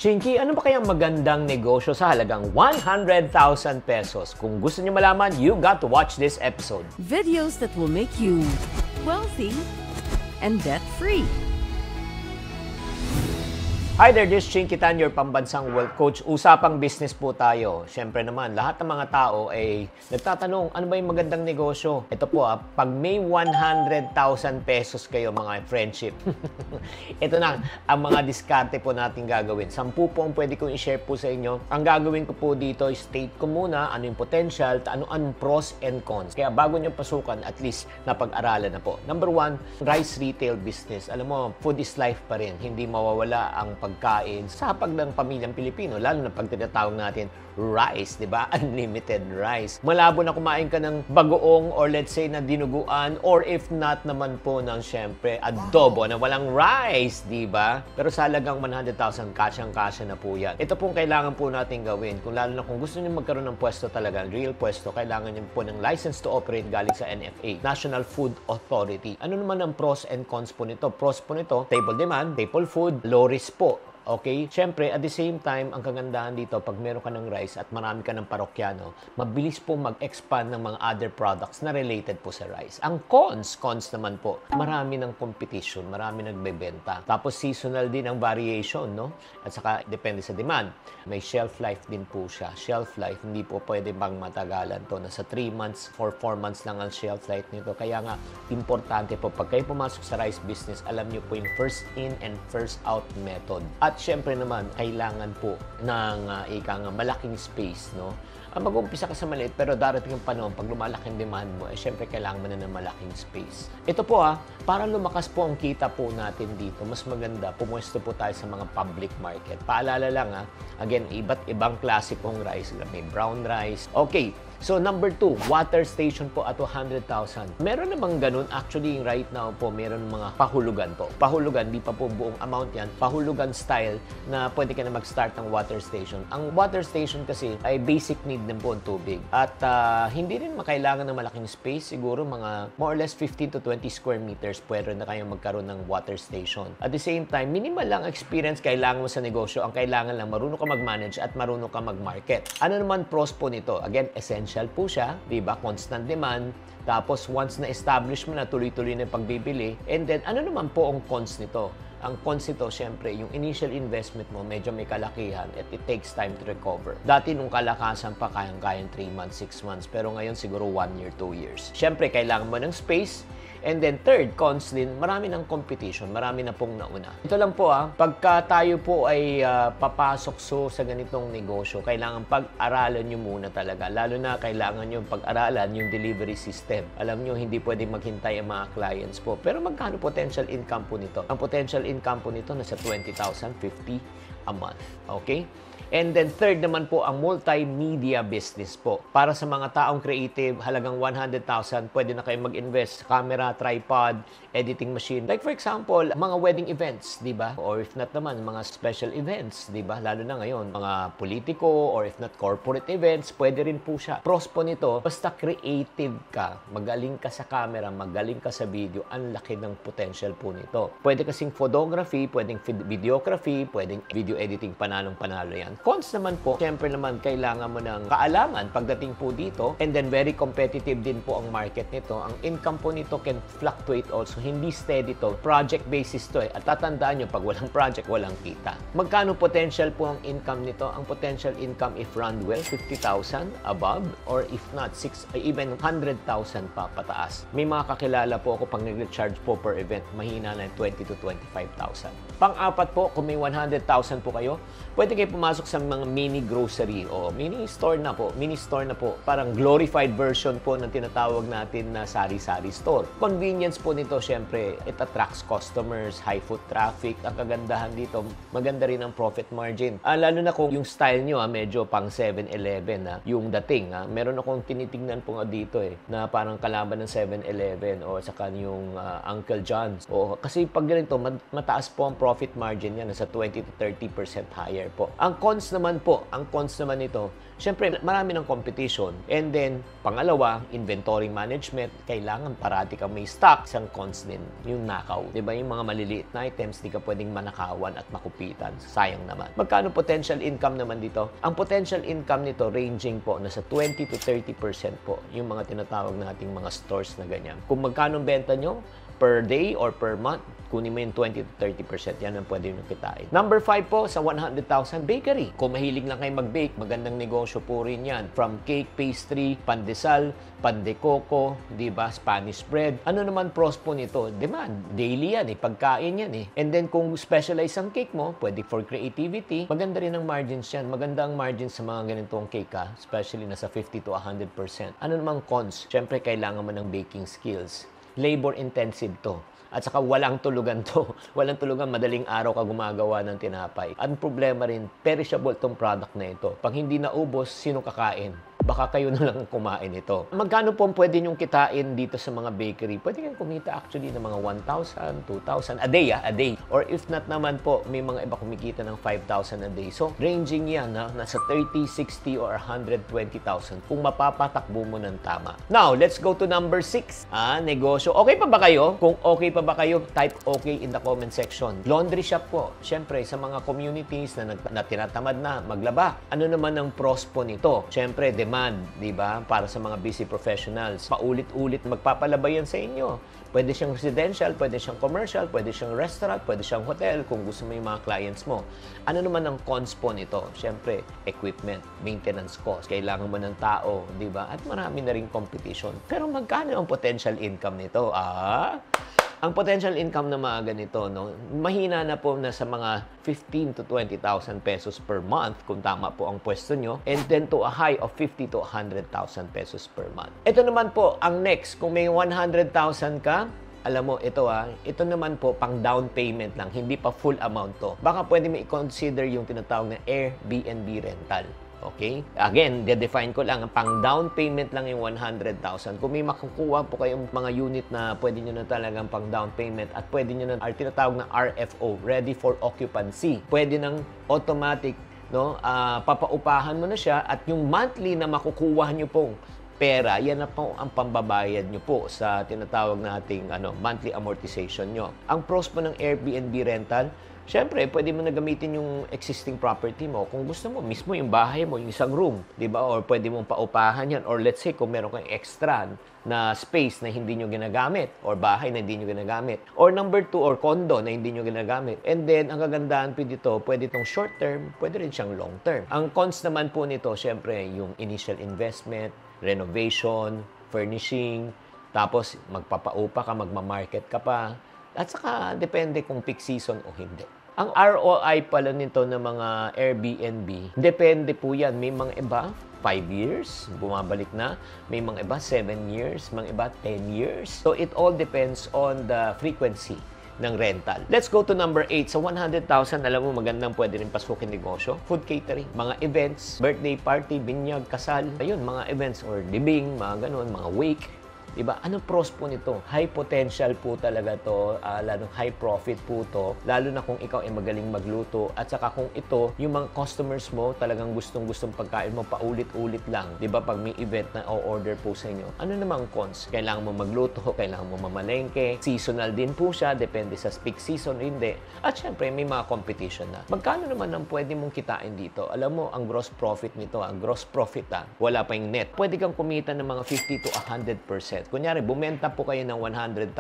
Chinky, ano ba kayang magandang negosyo sa halagang 100,000 pesos? Kung gusto niyo malaman, you got to watch this episode. Videos that will make you wealthy and debt-free. Hi there, this is Chinky Tan, your pambansang wealth coach. Usapang business po tayo. Siyempre naman, lahat ng mga tao ay nagtatanong, ano ba yung magandang negosyo? Ito po pag may 100,000 pesos kayo mga friendship, ito na ang mga diskarte po natin gagawin. 10 po ang pwede kong i-share po sa inyo. Ang gagawin ko po dito, state ko muna ano yung potential, ano ang pros and cons. Kaya bago nyo pasukan, at least napag-aralan na po. Number 1, rice retail business. Alam mo, food is life pa rin. Hindi mawawala ang pagkain sa hapag ng pamilyang Pilipino, lalo na pag tinatawag natin rice, di ba? Unlimited rice. Malabo na kumain ka ng bagoong or let's say na dinuguan or if not naman po ng syempre adobo na walang rice, di ba? Pero sa halagang 100,000, kasyang-kasya na po yan. Ito pong kailangan po natin gawin. Kung lalo na kung gusto niyo magkaroon ng pwesto talaga, real pwesto, kailangan niyo po ng license to operate galing sa NFA, National Food Authority. Ano naman ang pros and cons po nito? Pros po nito, stable demand, staple food, low risk po. Okay? Siyempre, at the same time, ang kagandahan dito, pag meron ka ng rice at marami ka ng parokyano, mabilis po mag-expand ng mga other products na related po sa rice. Ang cons naman po, marami ng competition, marami nagbebenta. Tapos seasonal din ang variation, no? At saka, depende sa demand. May shelf life din po siya. Shelf life, hindi po pwede bang matagalan to. Nasa 3 months or 4 months lang ang shelf life nito. Kaya nga, importante po, pag kayo pumasok sa rice business, alam niyo po yung first in and first out method. At syempre naman, kailangan po ng malaking space, no? Mag-umpisa ka sa maliit, pero darating ang panahon, pag lumalaki ang demand mo, syempre kailangan mo na ng malaking space. Ito po para lumakas po ang kita po natin dito, mas maganda, pumwesto po tayo sa mga public market. Paalala lang again, iba't ibang klase pong rice. May brown rice. Okay. So, number 2, water station po at 100,000. Meron namang ganun. Actually, right now po, meron mga pahulugan po. Pahulugan, di pa po buong amount yan. Pahulugan style na pwede ka na mag-start ng water station. Ang water station kasi ay basic need din po ang tubig. At hindi rin makailangan ng malaking space. Siguro mga more or less 15 to 20 square meters pwede na kayong magkaroon ng water station. At the same time, minimal lang experience kailangan mo sa negosyo. Ang kailangan lang, marunong ka mag-manage at marunong ka mag-market. Ano naman pros po nito? Again, essential po siya, di ba? Constant demand. Tapos, once na-establish mo na, tuloy-tuloy na yung pagbibili. And then, ano naman po ang cons nito? Ang cons nito, syempre, yung initial investment mo, medyo may kalakihan at it takes time to recover. Dati, nung kalakasan pa, kayang-kayang 3 months, 6 months. Pero ngayon, siguro 1 year, 2 years. Syempre, kailangan mo ng space. And then third, cons din, marami ng competition, marami na pong nauna. Ito lang po pagka tayo po ay papasok sa ganitong negosyo, kailangan pag-aralan nyo muna talaga. Lalo na kailangan nyo pag-aralan yung delivery system. Alam nyo, hindi pwedeng maghintay ang mga clients po. Pero magkano potential income po nito? Ang potential income po nito nasa 20,000, 50 a month. Okay? And then third naman po ang multimedia business po. Para sa mga taong creative, halagang 100,000, pwede na kayo mag-invest sa camera, tripod, editing machine. Like for example, mga wedding events, di ba? Or if not naman, mga special events, di ba? Lalo na ngayon, mga politiko or if not corporate events, pwede rin po siya. Pros po nito, basta creative ka, magaling ka sa camera, magaling ka sa video, ang laki ng potential po nito. Pwede kasing photography, pwedeng videography, pwedeng video editing, panalong-panalo yan. Cons naman po, syempre naman kailangan mo ng kaalaman pagdating po dito, and then very competitive din po ang market nito. Ang income po nito can fluctuate also, hindi steady to. Project basis to At tatandaan nyo, pag walang project, walang kita. Magkano potential po ang income nito? Ang potential income if run well, 50,000 above, or if not, even 100,000 pa pataas. May mga kakilala po ako pag nag-charge po per event, mahina na 20 to 25,000. Pang-apat po, kung may 100,000 po kayo, pwede kayo pumasok sa mga mini grocery o mini store na po. Parang glorified version po ng tinatawag natin na sari-sari store. Convenience po nito, syempre, it attracts customers, high foot traffic. Ang kagandahan dito, maganda rin ang profit margin. Lalo na kung yung style nyo, medyo pang 7-Eleven, yung dating. Meron akong tinitingnan po nga dito na parang kalaban ng 7-Eleven o saka yung Uncle John's. Kasi pag ganito, mataas po ang profit margin yan, nasa 20 to 30% 15% higher po. Ang cons naman nito, syempre, marami ng competition. And then, pangalawa, inventory management. Kailangan parati kang may stock. Isang cons din, yung nakaw. Diba? Yung mga maliliit na items, di ka pwedeng manakawan at makupitan. Sayang naman. Magkano potential income naman dito? Ang potential income nito, ranging po, nasa 20 to 30% po. Yung mga tinatawag nating mga stores na ganyan. Kung magkano benta nyo, per day or per month, kunin mo yung 20 to 30%. Yan ang pwede nyo kitain. Number 5 po, sa 100,000, bakery. Kung mahilig lang kayo mag-bake, magandang negosyo po rin yan. From cake, pastry, pandesal, pandekoko, di ba, Spanish bread. Ano naman pros po nito? Demand. Daily yan pagkain yan And then kung specialize ang cake mo, pwede for creativity. Maganda rin ang margins yan. Maganda ang margins sa mga ganitong cake especially nasa 50 to 100%. Ano namang cons? Siyempre, kailangan mo ng baking skills. Labor intensive to. At saka walang tulugan to. Walang tulugan, madaling araw ka gumagawa ng tinapay. Ang problema rin, perishable tong product na ito. Pag hindi naubos, sino kakain? Baka kayo na lang kumain ito. Magkano po pwede nyong kitain dito sa mga bakery? Pwede kayong kumita actually ng mga 1,000, 2,000 a day, a day. Or if not naman po, may mga iba kumikita ng 5,000 a day. So, ranging yan, nasa 30, 60, or 120,000 kung mapapatakbo mo ng tama. Now, let's go to number 6. Negosyo. Okay pa ba kayo? Kung okay pa ba kayo, type okay in the comment section. Laundry shop po. Siyempre, sa mga communities na tinatamad na maglaba. Ano naman ang pros po nito? Siyempre, di ba? Para sa mga busy professionals. Paulit-ulit magpapalaba yan sa inyo. Pwede siyang residential, pwede siyang commercial, pwede siyang restaurant, pwede siyang hotel kung gusto mo yung mga clients mo. Ano naman ang cons po nito? Siyempre, equipment, maintenance cost. Kailangan mo ng tao, di ba? At marami na rin competition. Pero magkano ang potential income nito? Ang potential income na mga ganito, mahina na po na sa mga 15 to 20,000 pesos per month kung tama po ang pwesto nyo, and then to a high of 50 to 100,000 pesos per month. Ito naman po, ang next, kung may 100,000 ka, alam mo, ito naman po, pang down payment lang, hindi pa full amount to. Baka pwede mo i-consider yung tinatawag na Airbnb rental. Okay? Again, de-define ko lang, pang down payment lang yung 100,000. Kung may makukuha po kayong mga unit na pwede nyo na talagang pang down payment at pwede nyo na tinatawag na RFO, Ready for Occupancy. Pwede nang automatic, papaupahan mo na siya at yung monthly na makukuha nyo pong pera, yan na po ang pambabayad nyo po sa tinatawag nating monthly amortization nyo. Ang pros po ng Airbnb rental, siyempre, pwede mo na gamitin yung existing property mo. Kung gusto mo, mismo yung bahay mo, yung isang room, di ba? Or pwede mong paupahan yan. Or let's say, kung meron kang extra na space na hindi nyo ginagamit, or bahay na hindi nyo ginagamit. Or number 2, or condo na hindi nyo ginagamit. And then, ang kagandahan po dito, pwede itong short term, pwede rin siyang long term. Ang cons naman po nito, siyempre, yung initial investment, renovation, furnishing, tapos magpapaupa ka, magmamarket ka pa. At saka, depende kung peak season o hindi. Ang ROI pala nito ng mga Airbnb, depende po yan. May mga iba, 5 years, bumabalik na. May mga iba, 7 years. Mga iba, 10 years. So, it all depends on the frequency ng rental. Let's go to number 8. Sa 100,000, alam mo, magandang pwede rin pasukin negosyo. Food catering, mga events, birthday party, binyag, kasal. Ayun, mga events or libing, mga ganun, mga wake. Diba? Ano pros po nito? High potential po talaga to, lalo high profit po to, lalo na kung ikaw ay magaling magluto at saka kung ito, yung mga customers mo talagang gustong-gustong pagkain mo paulit-ulit lang. Diba? Pag may event na o-order po sa inyo, ano namang cons? Kailangan mo magluto, kailangan mo mamalengke, seasonal din po siya, depende sa peak season, hindi. At syempre, may mga competition na. Magkano naman ang pwede mong kitain dito? Alam mo, ang gross profit nito, ang gross profit wala pa yung net. Pwede kang kumita ng mga 50 to 100%. Kunyari, bumenta po kayo ng 100,000,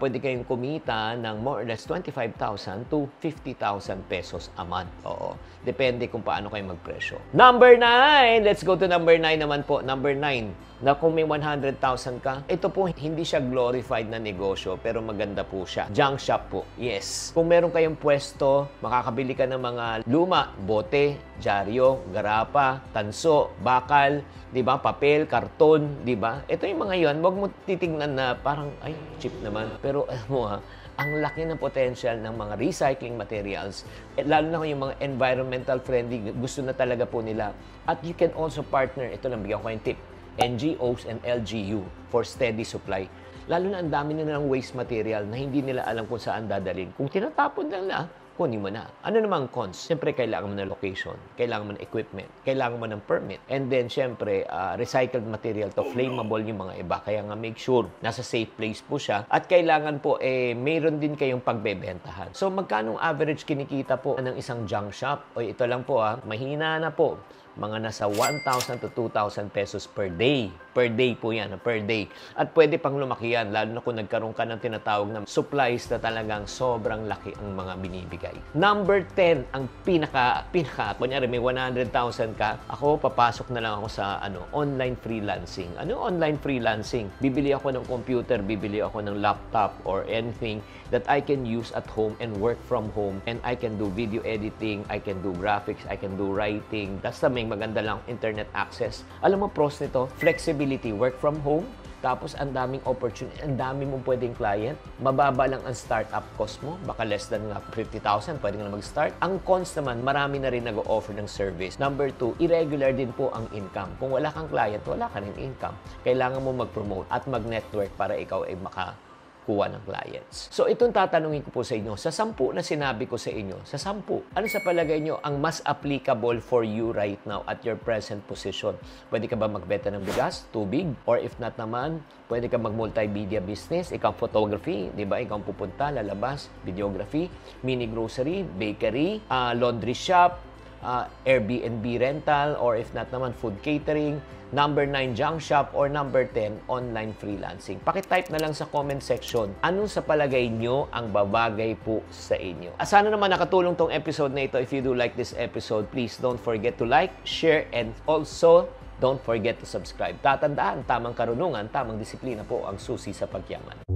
pwede kayong kumita ng more or less 25,000 to 50,000 pesos a month. Oo. Depende kung paano kayo magpresyo. Number 9! Let's go to number 9 naman po. Number 9. Na kung may 100,000 ka, ito po hindi siya glorified na negosyo, pero maganda po siya. Junk shop po. Yes. Kung meron kayong pwesto, makakabili ka ng mga luma, bote, dyaryo, garapa, tanso, bakal, di ba? Papel, karton, di ba? Ito yung mga yon. Huwag mo titignan na parang, ay, cheap naman. Pero, alam mo ang laki ng potential ng mga recycling materials, lalo na kung yung mga environmental friendly, gusto na talaga po nila. At you can also partner, ito lang, bigyan ko yung tip, NGOs and LGU for steady supply. Lalo na ang dami nila ng waste material na hindi nila alam kung saan dadalhin. Kung tinatapon lang na, kunin mo na. Ano namang cons? Siyempre, kailangan mo ng location, kailangan mo ng equipment, kailangan mo ng permit, and then, siyempre, recycled material to, flammable yung mga iba. Kaya nga, make sure, nasa safe place po siya. At kailangan po, mayroon din kayong pagbebentahan. So, magkano average kinikita po ng isang junk shop? O ito lang po, mahina na po. Mga nasa 1,000 to 2,000 pesos per day. Per day po yan, per day. At pwede pang lumaki yan, lalo na kung nagkaroon ka ng tinatawag na supplies na talagang sobrang laki ang mga binibigay. Number 10, ang pinaka, kunyari may 100,000 ka, ako papasok na lang ako sa online freelancing. Ano online freelancing? Bibili ako ng computer, bibili ako ng laptop or anything that I can use at home and work from home, and I can do video editing, I can do graphics, I can do writing. Basta may maganda lang internet access. Alam mo, pros nito, flexibility, work from home, tapos ang daming opportunity, ang dami mong pwedeng client, mababa lang ang startup cost mo, baka less than 50,000, pwede nga mag-start. Ang cons naman, marami na rin nag-o-offer ng service. Number 2, irregular din po ang income. Kung wala kang client, wala ka rin income. Kailangan mo mag-promote at mag-network para ikaw ay makakuha ng clients. So, itong tatanungin ko po sa inyo, sa 10 na sinabi ko sa inyo, sa 10, ano sa palagay nyo ang mas applicable for you right now at your present position? Pwede ka ba magbenta ng bigas, tubig? Or if not naman, pwede ka mag-multimedia business, ikaw photography, di ba? Ikaw pupunta, lalabas, videography, mini grocery, bakery, laundry shop, Airbnb rental, or if not naman, food catering. Number 9, junk shop, or number 10, online freelancing. Pakitype na lang sa comment section, ano sa palagay nyo ang babagay po sa inyo. Sana naman nakatulong tong episode na ito. If you do like this episode, please don't forget to like, share, and also don't forget to subscribe. Tatandaan, tamang karunungan, tamang disiplina po ang susi sa pagyaman.